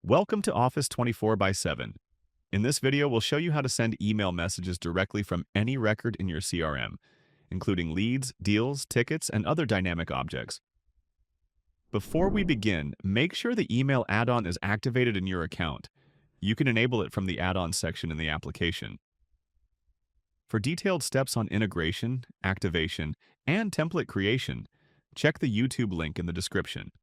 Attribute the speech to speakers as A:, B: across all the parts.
A: Welcome to Office 24 by 7. In this video, we'll show you how to send email messages directly from any record in your CRM, including leads, deals, tickets, and other dynamic objects. Before we begin, make sure the email add-on is activated in your account. You can enable it from the add-on section in the application. For detailed steps on integration, activation, and template creation, check the YouTube link in the description.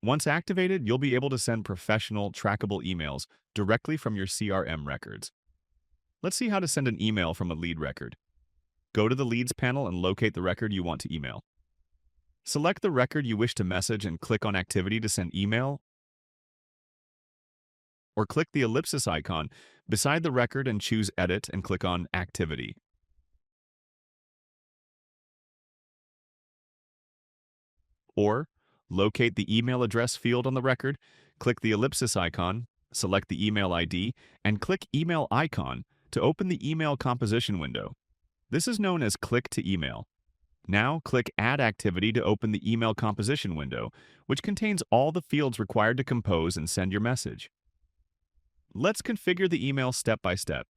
A: Once activated, you'll be able to send professional, trackable emails directly from your CRM records. Let's see how to send an email from a lead record. Go to the Leads panel and locate the record you want to email. Select the record you wish to message and click on Activity to send email, or click the ellipsis icon beside the record and choose Edit and click on Activity. Or, locate the email address field on the record, click the ellipsis icon, select the email ID, and click Email Icon to open the email composition window. This is known as Click to Email. Now, click Add Activity to open the email composition window, which contains all the fields required to compose and send your message. Let's configure the email step by step.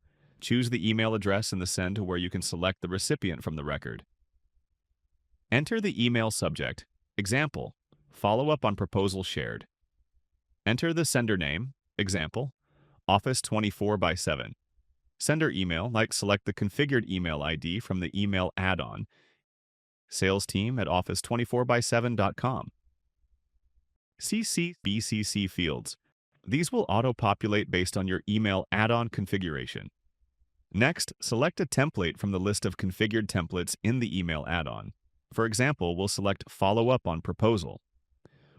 A: Choose the email address in the send to where you can select the recipient from the record. Enter the email subject. Example, follow up on proposal shared. Enter the sender name. Example, Office 24 by 7. Sender email, select the configured email ID from the email add-on, salesteam@office24by7.com. CC BCC fields. These will auto-populate based on your email add-on configuration. Next, select a template from the list of configured templates in the email add-on. For example, we'll select Follow Up on Proposal.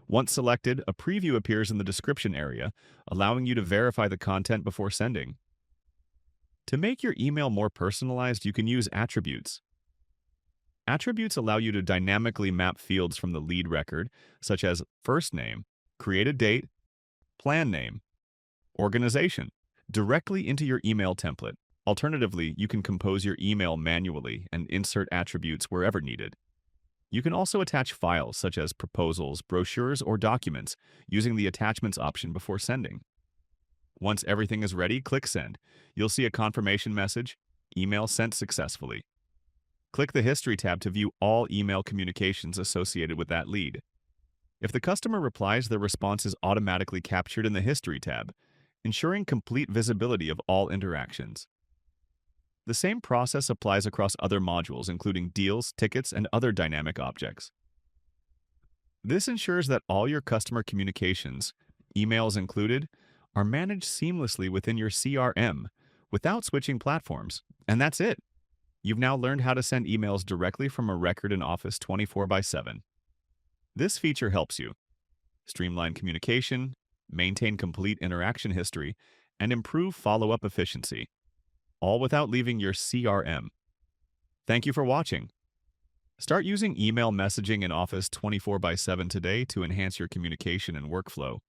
A: Once selected, a preview appears in the description area, allowing you to verify the content before sending. To make your email more personalized, you can use attributes. Attributes allow you to dynamically map fields from the lead record, such as first name, created date, plan name, organization, directly into your email template. Alternatively, you can compose your email manually and insert attributes wherever needed. You can also attach files such as proposals, brochures, or documents using the attachments option before sending. Once everything is ready, click Send. You'll see a confirmation message, Email sent successfully. Click the History tab to view all email communications associated with that lead. If the customer replies, their response is automatically captured in the History tab, ensuring complete visibility of all interactions. The same process applies across other modules, including deals, tickets, and other dynamic objects. This ensures that all your customer communications, emails included, are managed seamlessly within your CRM without switching platforms. And that's it. You've now learned how to send emails directly from a record in Office 24 by 7. This feature helps you streamline communication, maintain complete interaction history, and improve follow-up efficiency, all without leaving your CRM. Thank you for watching. Start using email messaging in Office 24 by 7 today to enhance your communication and workflow.